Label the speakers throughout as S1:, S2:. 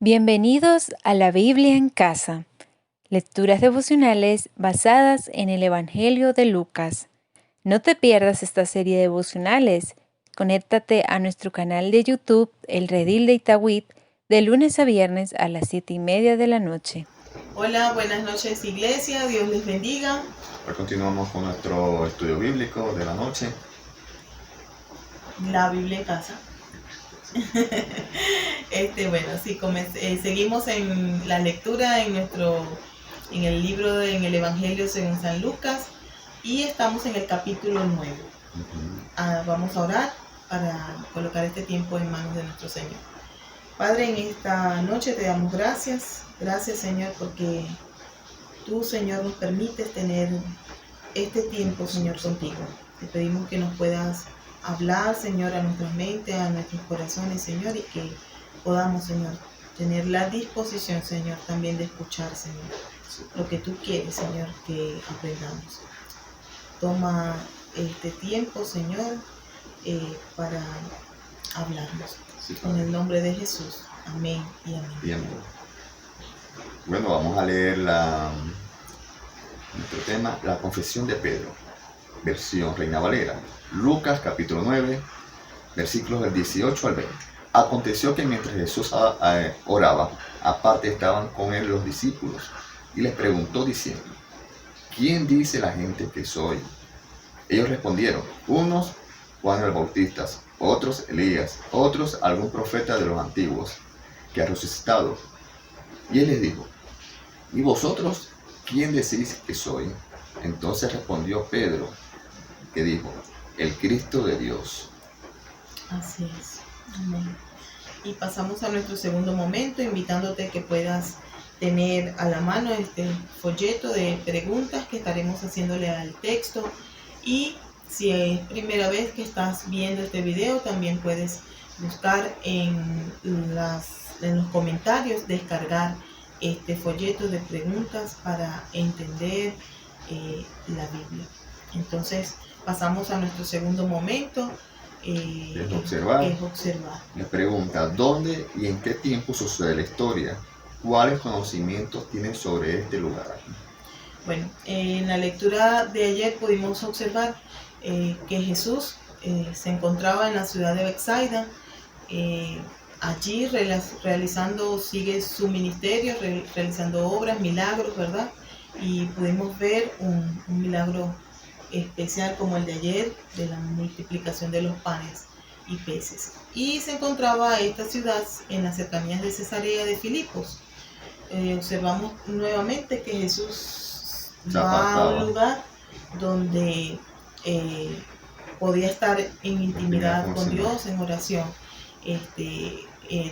S1: Bienvenidos a la Biblia en casa, lecturas devocionales basadas en el Evangelio de Lucas. No te pierdas esta serie de devocionales. Conéctate a nuestro canal de YouTube, El Redil de Itagüí, de lunes a viernes a las 7:30 de la noche.
S2: Hola, buenas noches iglesia, Dios les bendiga.
S3: Hoy continuamos con nuestro estudio bíblico de la noche.
S2: La Biblia en casa. Seguimos en la lectura en el libro, en el Evangelio según San Lucas, y estamos en el capítulo 9. Vamos a orar para colocar este tiempo en manos de nuestro Señor. Padre, en esta noche te damos gracias. Gracias, Señor, porque tú, Señor, nos permites tener este tiempo, Señor, contigo. Te pedimos que nos puedas hablar, Señor, a nuestras mentes, a nuestros corazones, Señor, y que podamos, Señor, tener la disposición, Señor, también de escuchar, Señor, lo que tú quieres, Señor, que aprendamos. Toma este tiempo, Señor, para hablarnos. Sí, en el nombre de Jesús. Amén y amén.
S3: Bien. Bueno, vamos a leer nuestro tema, la confesión de Pedro, versión Reina Valera. Lucas capítulo 9, versículos del 18 al 20. Aconteció que mientras Jesús oraba, aparte estaban con él los discípulos, y les preguntó diciendo: ¿quién dice la gente que soy? Ellos respondieron: unos Juan el Bautista, otros Elías, otros algún profeta de los antiguos que ha resucitado. Y él les dijo: ¿y vosotros quién decís que soy? Entonces respondió Pedro, que dijo: el Cristo de Dios.
S2: Así es. Amén. Y pasamos a nuestro segundo momento, invitándote que puedas tener a la mano este folleto de preguntas que estaremos haciéndole al texto. Y si es primera vez que estás viendo este video, también puedes buscar en los comentarios, descargar este folleto de preguntas para entender la Biblia. Entonces pasamos a nuestro segundo momento,
S3: es observar. Le pregunta: ¿dónde y en qué tiempo sucede la historia? ¿Cuáles conocimientos tienes sobre este lugar?
S2: Bueno, en la lectura de ayer pudimos observar que Jesús se encontraba en la ciudad de Betsaida. Allí sigue su ministerio, realizando obras, milagros, ¿verdad? Y pudimos ver un milagro especial como el de ayer, de la multiplicación de los panes y peces. Y se encontraba esta ciudad en las cercanías de Cesarea de Filipos. Observamos nuevamente que Jesús va a un lugar donde podía estar en intimidad con Dios, en oración,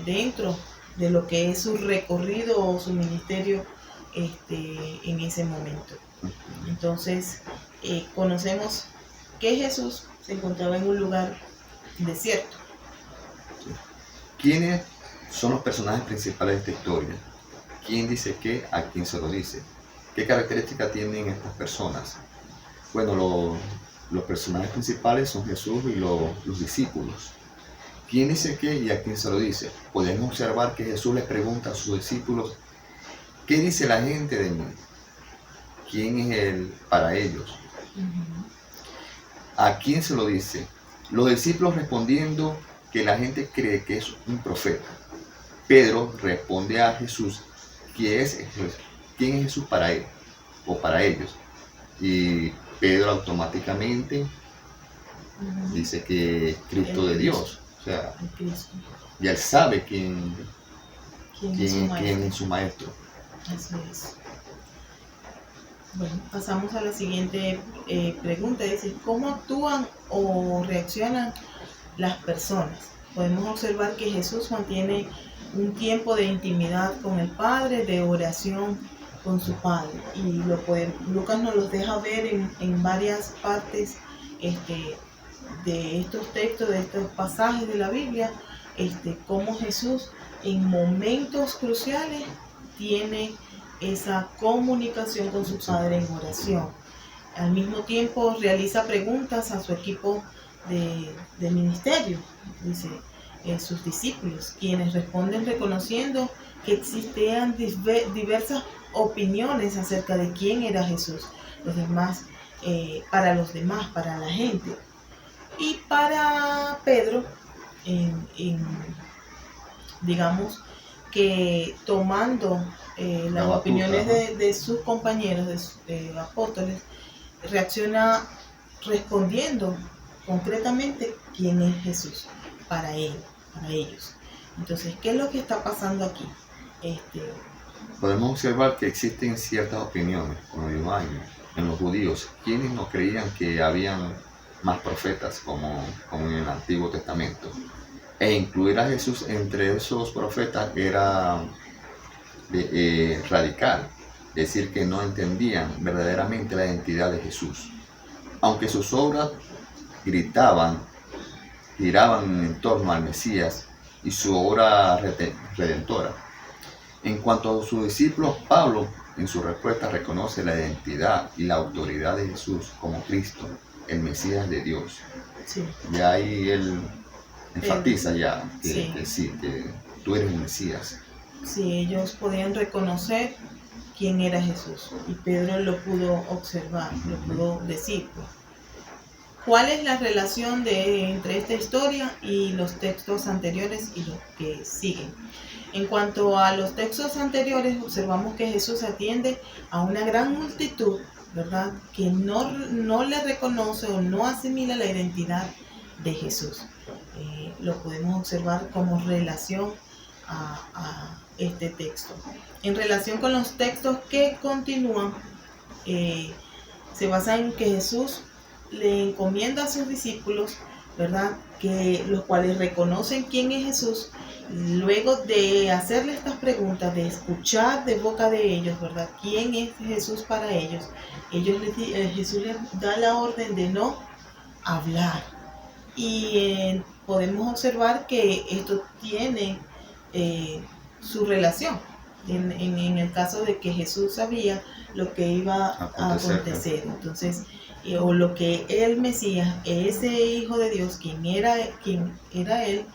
S2: dentro de lo que es su recorrido o su ministerio en ese momento. Entonces conocemos que Jesús se encontraba en un lugar desierto.
S3: ¿Quiénes son los personajes principales de esta historia? ¿Quién dice qué? ¿A quién se lo dice? ¿Qué características tienen estas personas? Bueno, los personajes principales son Jesús y los discípulos. ¿Quién dice qué y a quién se lo dice? Podemos observar que Jesús les pregunta a sus discípulos: ¿qué dice la gente de mí? ¿Quién es él para ellos? ¿A quién se lo dice? Los discípulos respondiendo que la gente cree que es un profeta. Pedro responde a Jesús: ¿quién es Jesús para él o para ellos? Y Pedro automáticamente dice que es Cristo de Dios. O sea, ya él sabe quién es su maestro.
S2: Así es. Bueno, pasamos a la siguiente pregunta. Dice: ¿cómo actúan o reaccionan las personas? Podemos observar que Jesús mantiene un tiempo de intimidad con el Padre, de oración con su Padre. Y Lucas nos los deja ver en varias partes de estos textos, de estos pasajes de la Biblia, cómo Jesús en momentos cruciales tiene esa comunicación con su Padre en oración. Al mismo tiempo realiza preguntas a su equipo de ministerio. Dice: sus discípulos, quienes responden reconociendo que existían diversas opiniones acerca de quién era Jesús. Los demás, para los demás, para la gente. Y para Pedro, digamos que tomando las opiniones de sus compañeros, de apóstoles, reacciona respondiendo concretamente quién es Jesús para él, para ellos. Entonces, ¿qué es lo que está pasando aquí?
S3: Podemos observar que existen ciertas opiniones, como digo, en los judíos, quienes no creían que habían más profetas como en el Antiguo Testamento. E incluir a Jesús entre esos profetas era radical, decir que no entendían verdaderamente la identidad de Jesús. Aunque sus obras giraban en torno al Mesías y su obra redentora. En cuanto a sus discípulos, Pablo en su respuesta reconoce la identidad y la autoridad de Jesús como Cristo, el Mesías de Dios.
S2: Sí.
S3: Y ahí él enfatiza que tú eres el Mesías.
S2: Sí, ellos podían reconocer quién era Jesús y Pedro lo pudo observar, lo pudo decir. ¿Cuál es la relación entre esta historia y los textos anteriores y los que siguen? En cuanto a los textos anteriores, observamos que Jesús atiende a una gran multitud, ¿verdad?, que no le reconoce o no asimila la identidad de Jesús. Lo podemos observar como relación a este texto. En relación con los textos que continúan, se basa en que Jesús le encomienda a sus discípulos, ¿verdad?, que los cuales reconocen quién es Jesús. Luego de hacerle estas preguntas, de escuchar de boca de ellos, ¿verdad?, quién es Jesús para ellos, Jesús les da la orden de no hablar. Y podemos observar que esto tiene su relación en el caso de que Jesús sabía lo que iba a acontecer. Entonces, o lo que el Mesías, ese Hijo de Dios, quien era él,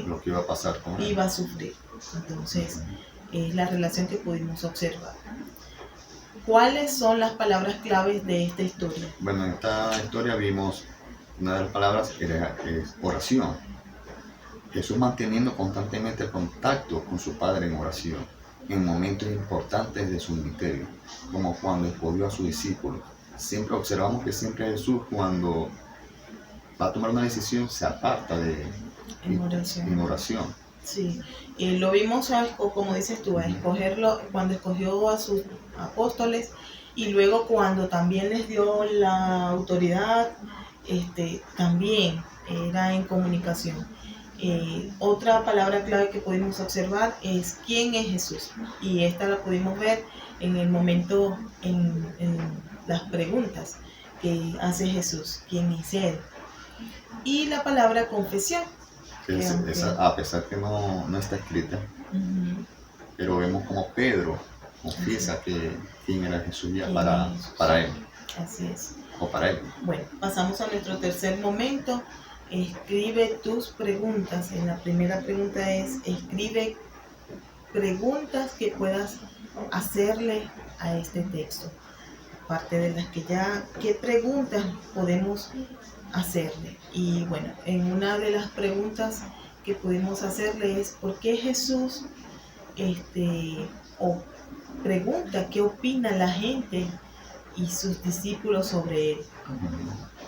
S3: lo que iba a pasar con él,
S2: iba a sufrir. Entonces, es la relación que pudimos observar. ¿Cuáles son las palabras claves de esta historia?
S3: Bueno, en esta historia vimos una de las palabras es oración. Jesús manteniendo constantemente el contacto con su Padre en oración, en momentos importantes de su ministerio, como cuando escogió a sus discípulos. Siempre observamos que siempre Jesús, cuando va a tomar una decisión, se aparta en oración.
S2: Sí, lo vimos, como dices tú, a escogerlo cuando escogió a sus apóstoles y luego cuando también les dio la autoridad, también era en comunicación. Otra palabra clave que pudimos observar es quién es Jesús, y esta la pudimos ver en el momento, en las preguntas que hace Jesús, quién es Él. Y la palabra confesión,
S3: a pesar que no está escrita, pero vemos como Pedro confiesa quién era Jesús ya para él.
S2: Así es.
S3: O para él.
S2: Bueno, pasamos a nuestro tercer momento. Escribe tus preguntas. En la primera pregunta es: escribe preguntas que puedas hacerle a este texto. Aparte de las que ya, ¿qué preguntas podemos hacerle? Y bueno, en una de las preguntas que pudimos hacerle es: ¿por qué Jesús o pregunta qué opina la gente y sus discípulos sobre él?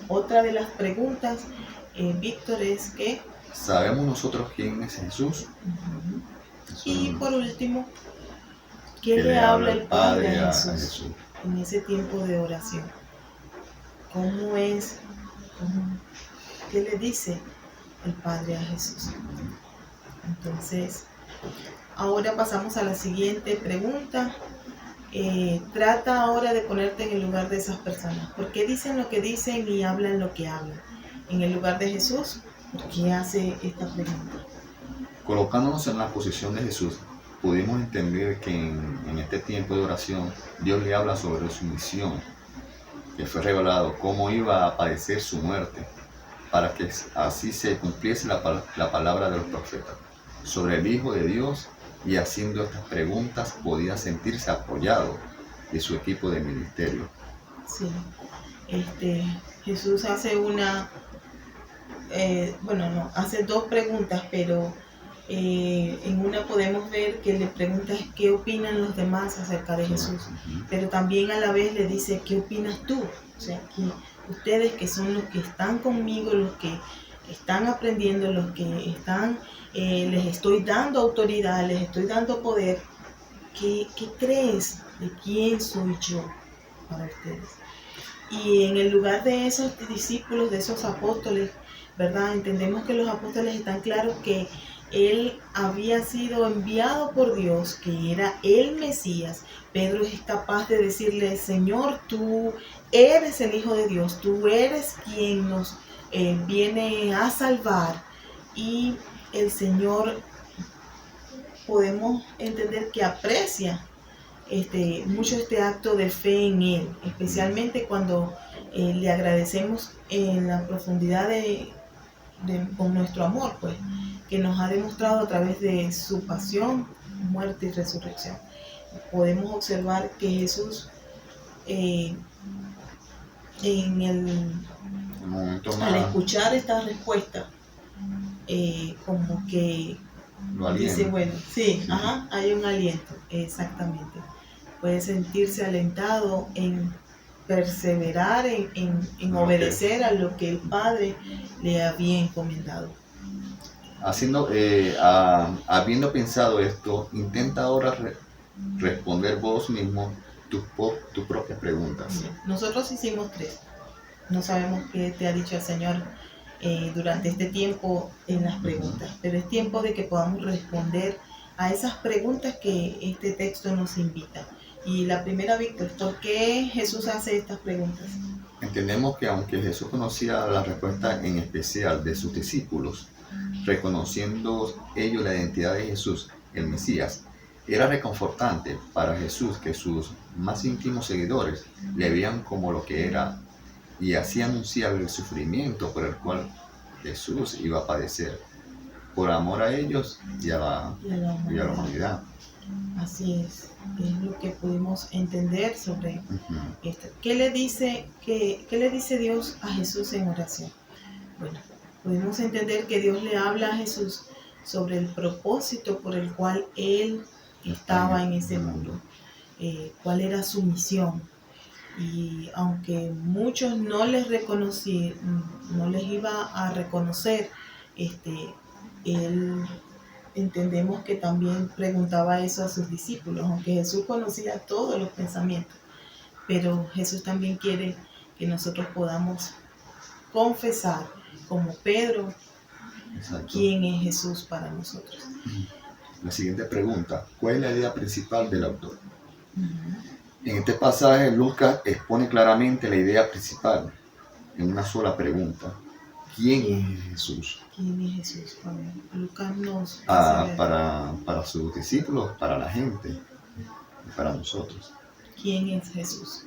S2: Otra de las preguntas, Víctor, es que
S3: ¿sabemos nosotros quién es Jesús?
S2: Y por último, ¿qué le habla el Padre a Jesús en ese tiempo de oración? ¿Cómo es? ¿Qué le dice el Padre a Jesús? Entonces, ahora pasamos a la siguiente pregunta. Trata ahora de ponerte en el lugar de esas personas. ¿Por qué dicen lo que dicen y hablan lo que hablan? En el lugar de Jesús, ¿por qué hace esta pregunta?
S3: Colocándonos en la posición de Jesús, pudimos entender que en este tiempo de oración, Dios le habla sobre su misión, que fue revelado, cómo iba a padecer su muerte, para que así se cumpliese la palabra de los profetas sobre el Hijo de Dios, y haciendo estas preguntas podía sentirse apoyado de su equipo de ministerio.
S2: Sí. Jesús hace hace dos preguntas, pero en una podemos ver que le pregunta qué opinan los demás acerca de Jesús, pero también a la vez le dice, ¿qué opinas tú? O sea, que ustedes que son los que están conmigo, los que están aprendiendo, los que están, les estoy dando autoridad, les estoy dando poder, ¿qué crees de quién soy yo para ustedes? Y en el lugar de esos discípulos, de esos apóstoles, ¿verdad? Entendemos que los apóstoles están claros que él había sido enviado por Dios, que era el Mesías. Pedro es capaz de decirle, Señor, tú eres el Hijo de Dios, tú eres quien nos viene a salvar. Y el Señor, podemos entender que aprecia mucho este acto de fe en Él, especialmente cuando le agradecemos en la profundidad con nuestro amor, pues, que nos ha demostrado a través de su pasión, muerte y resurrección. Podemos observar que Jesús al escuchar esta respuesta, como que dice, bueno, sí, hay un aliento, exactamente. Puede sentirse alentado en perseverar, en obedecer a lo que el Padre le había encomendado.
S3: Habiendo pensado esto, intenta ahora responder vos mismo tus propias preguntas.
S2: Nosotros hicimos 3. No sabemos qué te ha dicho el Señor durante este tiempo en las preguntas, pero es tiempo de que podamos responder a esas preguntas que este texto nos invita. Y la primera, Víctor, ¿por qué Jesús hace estas preguntas?
S3: Entendemos que aunque Jesús conocía la respuesta en especial de sus discípulos, reconociendo ellos la identidad de Jesús, el Mesías, era reconfortante para Jesús que sus más íntimos seguidores le veían como lo que era, y así anunciar el sufrimiento por el cual Jesús iba a padecer, por amor a ellos y a la humanidad.
S2: Así es lo que pudimos entender sobre esto. ¿Qué le dice Dios a Jesús en oración? Bueno, podemos entender que Dios le habla a Jesús sobre el propósito por el cual Él estaba en ese mundo, cuál era su misión. Y aunque muchos no les iba a reconocer, Él entendemos que también preguntaba eso a sus discípulos, aunque Jesús conocía todos los pensamientos, pero Jesús también quiere que nosotros podamos confesar, como Pedro, quién es Jesús para nosotros.
S3: La siguiente pregunta, ¿cuál es la idea principal del autor? En este pasaje Lucas expone claramente la idea principal en una sola pregunta. ¿Quién es Jesús?
S2: ¿Quién es Jesús? Lucas nos
S3: para sus discípulos, para la gente y para nosotros.
S2: ¿Quién es Jesús?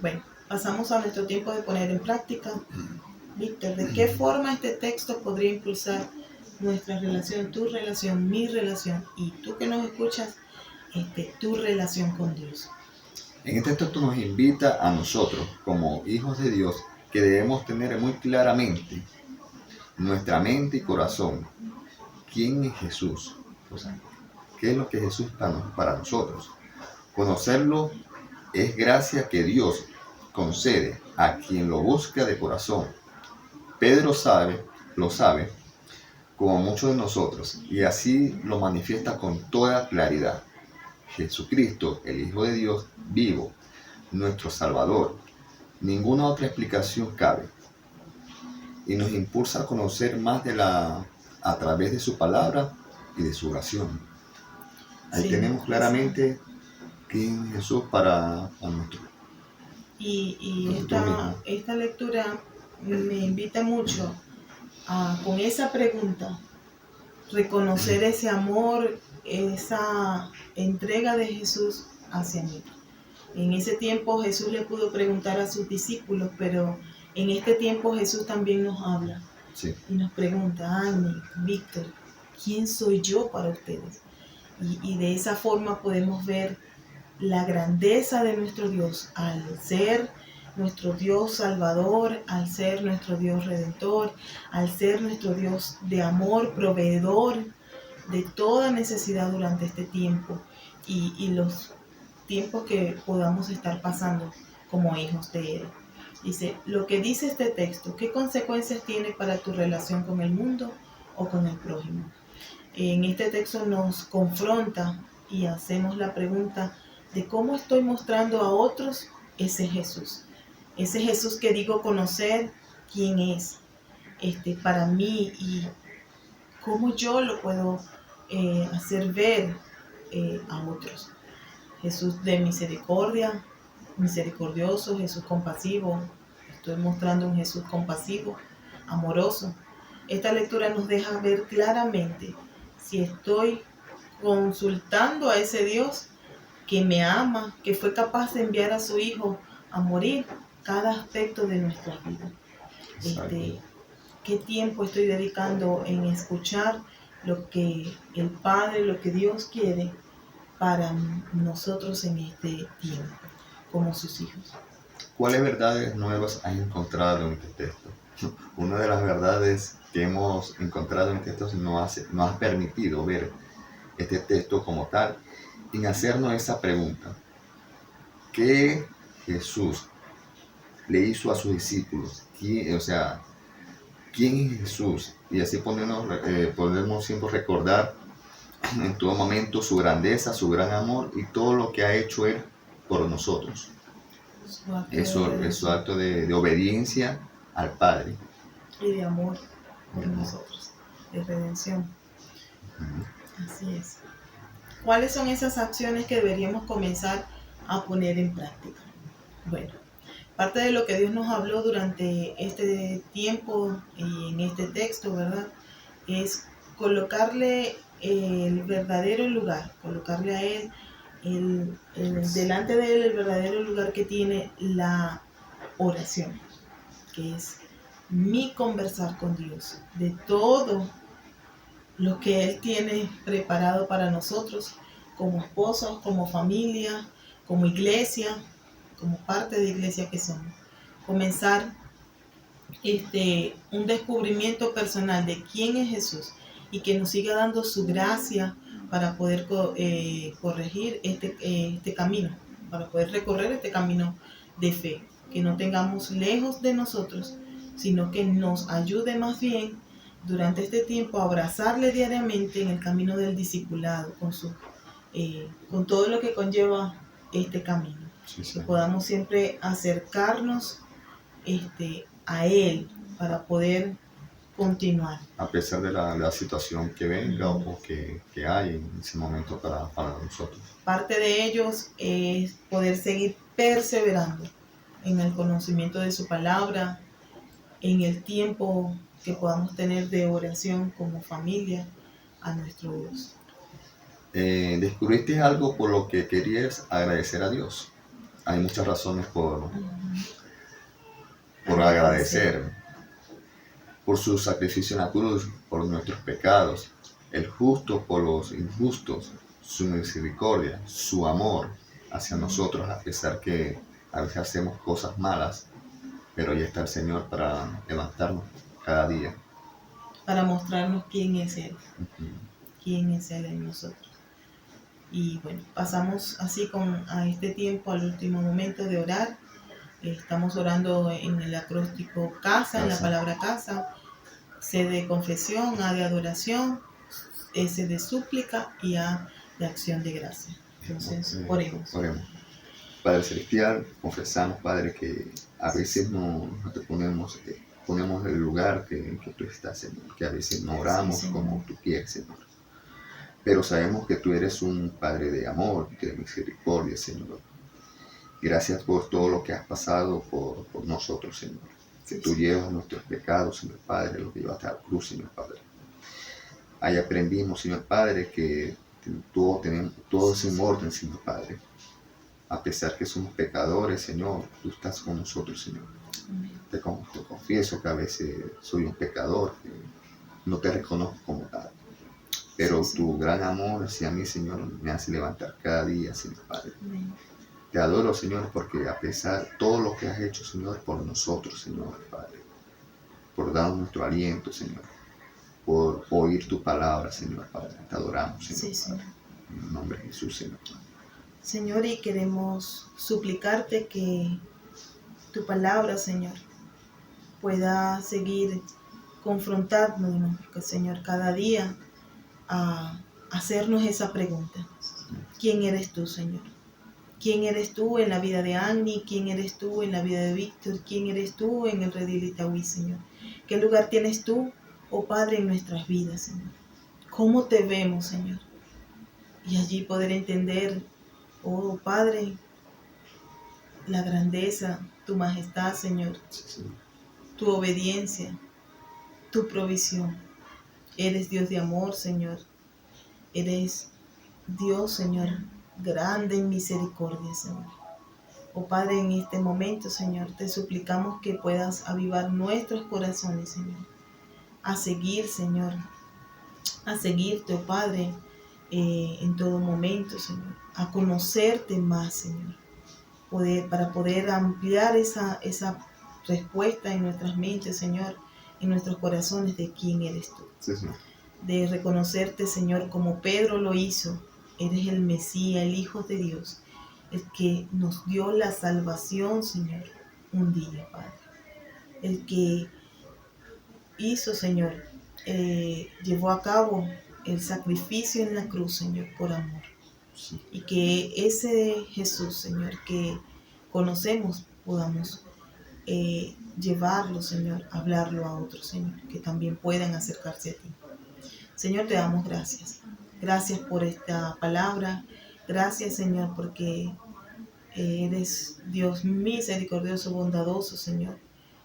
S2: Bueno, pasamos a nuestro tiempo de poner en práctica. Víctor, ¿de qué forma este texto podría impulsar nuestra relación, tu relación, mi relación, y tú que nos escuchas, tu relación con Dios?
S3: En este texto nos invita a nosotros, como hijos de Dios, que debemos tener muy claramente nuestra mente y corazón. ¿Quién es Jesús? O sea, ¿qué es lo que Jesús para nosotros? Conocerlo es gracia que Dios concede a quien lo busca de corazón. Pedro lo sabe, como muchos de nosotros, y así lo manifiesta con toda claridad. Jesucristo, el Hijo de Dios vivo, nuestro Salvador. Ninguna otra explicación cabe. Y nos impulsa a conocer más a través de su palabra y de su oración. Ahí tenemos claramente quién es Jesús para nosotros.
S2: Y esta lectura me invita mucho a, con esa pregunta, reconocer ese amor, esa entrega de Jesús hacia mí. En ese tiempo Jesús le pudo preguntar a sus discípulos, pero En este tiempo Jesús también nos habla
S3: Sí.
S2: y nos pregunta, Annie, Víctor, ¿quién soy yo para ustedes? Y de esa forma podemos ver la grandeza de nuestro Dios al ser nuestro Dios salvador, al ser nuestro Dios redentor, al ser nuestro Dios de amor, proveedor de toda necesidad durante este tiempo y los tiempos que podamos estar pasando como hijos de Él. Dice, lo que dice este texto, ¿qué consecuencias tiene para tu relación con el mundo o con el prójimo? En este texto nos confronta y hacemos la pregunta de cómo estoy mostrando a otros ese Jesús que digo conocer quién es para mí y cómo yo lo puedo hacer ver a otros. Jesús de misericordia, misericordioso, Jesús compasivo. Estoy mostrando un Jesús compasivo, amoroso. Esta lectura nos deja ver claramente si estoy consultando a ese Dios que me ama, que fue capaz de enviar a su Hijo a morir cada aspecto de nuestra vida. ¿Qué tiempo estoy dedicando en escuchar lo que el Padre, lo que Dios quiere para nosotros en este tiempo, como sus hijos?
S3: ¿Cuáles verdades nuevas has encontrado en este texto? Una de las verdades que hemos encontrado en este texto nos ha permitido ver este texto como tal y hacernos esa pregunta. ¿Qué Jesús le hizo a sus discípulos? ¿Quién es Jesús? Y así podemos siempre recordar en todo momento su grandeza, su gran amor y todo lo que ha hecho Él por nosotros. Eso es su acto de obediencia al Padre.
S2: Y de amor por nosotros, de redención. Así es. ¿Cuáles son esas acciones que deberíamos comenzar a poner en práctica? Bueno, parte de lo que Dios nos habló durante este tiempo y en este texto, ¿verdad? Es colocarle el verdadero lugar, colocarle a Él, delante de Él el verdadero lugar que tiene la oración, que es mi conversar con Dios, de todo lo que Él tiene preparado para nosotros, como esposos, como familia, como iglesia, como parte de iglesia que somos. Comenzar un descubrimiento personal de quién es Jesús y que nos siga dando su gracia para poder corregir este camino, para poder recorrer este camino de fe, que no tengamos lejos de nosotros, sino que nos ayude más bien durante este tiempo a abrazarle diariamente en el camino del discipulado, con todo lo que conlleva este camino. Sí. Que podamos siempre acercarnos a Él para poder continuar.
S3: A pesar de la situación que venga o que hay en ese momento para nosotros.
S2: Parte de ellos es poder seguir perseverando en el conocimiento de su palabra, en el tiempo que podamos tener de oración como familia a nuestro Dios.
S3: ¿Descubriste algo por lo que querías agradecer a Dios? Hay muchas razones por agradecer. Por su sacrificio en la cruz, por nuestros pecados, el justo por los injustos, su misericordia, su amor hacia nosotros, a pesar que a veces hacemos cosas malas, pero ahí está el Señor para levantarnos cada día.
S2: Para mostrarnos quién es Él, quién es Él en nosotros. Y bueno, pasamos así a este tiempo, al último momento de orar. Estamos orando en el acróstico casa, en la palabra casa, C de confesión, A de adoración, S de súplica y A de acción de gracia. Entonces, oremos.
S3: Padre Celestial, confesamos, Padre, que a veces no te ponemos el lugar que tú estás, Señor, que a veces no oramos como tú quieres, Señor. Pero sabemos que tú eres un Padre de amor, de misericordia, Señor. Gracias por todo lo que has pasado por nosotros, Señor. Que tú llevas nuestros pecados, Señor Padre, lo que llevaste a la cruz, Señor Padre. Ahí aprendimos, Señor Padre, que todo es en orden, Señor Padre. A pesar que somos pecadores, Señor, tú estás con nosotros, Señor. Te confieso que a veces soy un pecador, que no te reconozco como tal. Pero tu gran amor hacia mí, Señor, me hace levantar cada día, Señor Padre.
S2: Amén.
S3: Te adoro, Señor, porque a pesar de todo lo que has hecho, Señor, por nosotros, Señor Padre, por darnos nuestro aliento, Señor, por oír tu palabra, Señor Padre. Te adoramos, Señor
S2: Sí,
S3: Padre.
S2: Señor.
S3: En el nombre de Jesús, Señor Padre.
S2: Señor, y queremos suplicarte que tu palabra, Señor, pueda seguir confrontándonos, que Señor, cada día a hacernos esa pregunta. ¿Quién eres tú, Señor? ¿Quién eres tú en la vida de Annie? ¿Quién eres tú en la vida de Víctor? ¿Quién eres tú en el redil Itaúí, Señor? ¿Qué lugar tienes tú, oh Padre, en nuestras vidas, Señor? ¿Cómo te vemos, Señor? Y allí poder entender, oh Padre, la grandeza, tu majestad, Señor, tu obediencia, tu provisión. Eres Dios de amor, Señor. Eres Dios, Señor, grande en misericordia, Señor. Oh Padre, en este momento, Señor, te suplicamos que puedas avivar nuestros corazones, Señor, a seguir, Señor, a seguirte, oh Padre, en todo momento, Señor, a conocerte más, Señor, para poder ampliar esa respuesta en nuestras mentes, Señor, en nuestros corazones de quién eres tú.
S3: Sí, Señor.
S2: De reconocerte, Señor, como Pedro lo hizo. Eres el Mesías, el Hijo de Dios, el que nos dio la salvación, Señor, un día, Padre. El que hizo, Señor, llevó a cabo el sacrificio en la cruz, Señor, por amor.
S3: Sí.
S2: Y que ese Jesús, Señor, que conocemos, podamos llevarlo, Señor, hablarlo a otros, Señor, que también puedan acercarse a ti. Señor, te damos gracias. Gracias por esta palabra. Gracias, Señor, porque eres Dios misericordioso, bondadoso, Señor,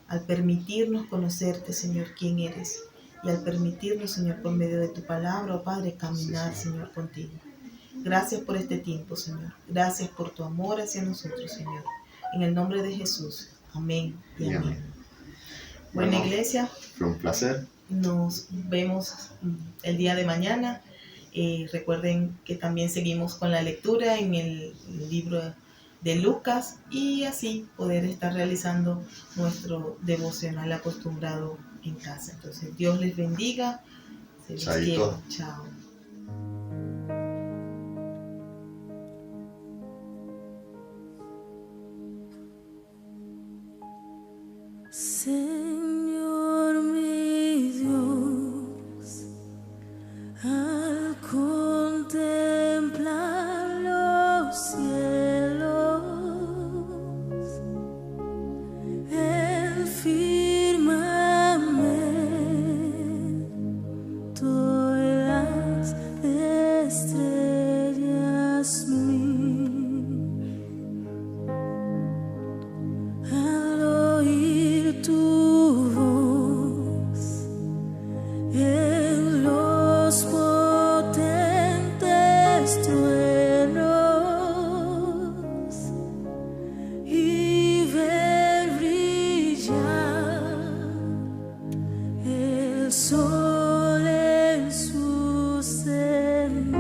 S2: al permitirnos conocerte, Señor, quién eres. Y al permitirnos, Señor, por medio de tu palabra, oh Padre, caminar,
S3: Sí,
S2: Señor, contigo. Gracias por este tiempo, Señor. Gracias por tu amor hacia nosotros, Señor. En el nombre de Jesús. Amén y amén.
S3: Amén.
S2: Buena
S3: Bueno,
S2: iglesia.
S3: fue un placer.
S2: Nos vemos el día de mañana. Recuerden que también seguimos con la lectura en el libro de Lucas y así poder estar realizando nuestro devocional acostumbrado en casa. Entonces, Dios les bendiga. Se les quiere. Chao.
S4: Señor mi Dios, al contemplar los cielos, el firmamento y las estrellas al oír tu voz en los potentes truenos y ver brillar el sol en su cenit.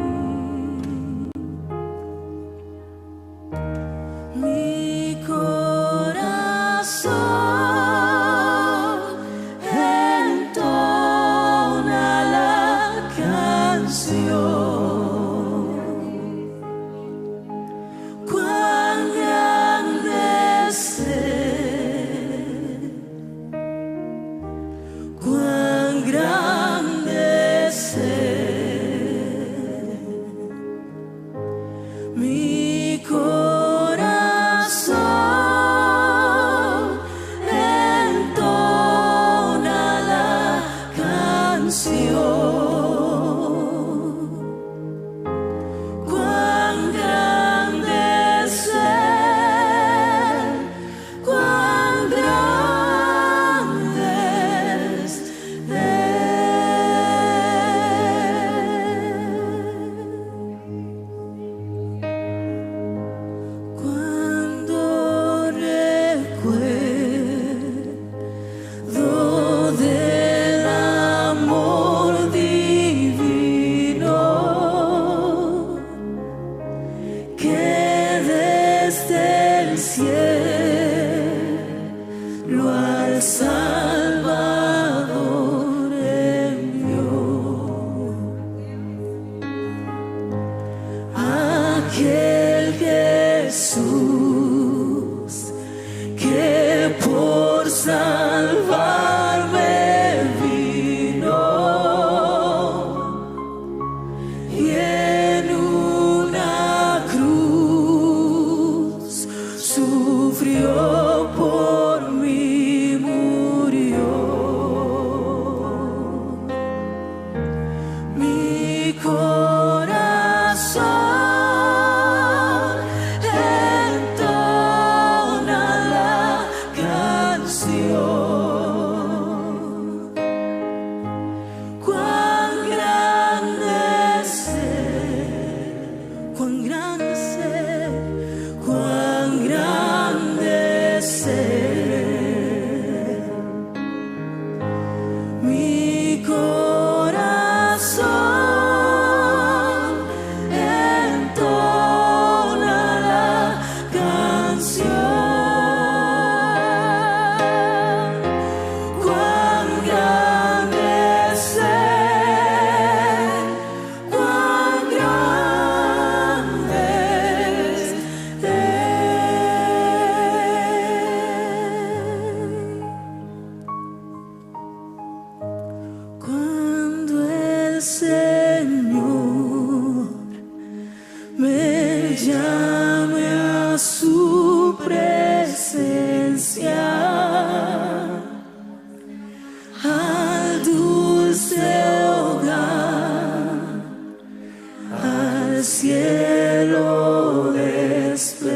S4: cielo al Salvador envió. Aquel Jesús que por salvarme vino y en una cruz sufrió por mí, murió. Mi corazón entona la canción. Cuán grande es Él, cuán grande es Él, cuán grande es Él. Mi corazón entona la canción. Cuán grande es Él, cuán grande es Él. Cuando el Señor me llame a su presencia, al dulce hogar, al cielo desplegar.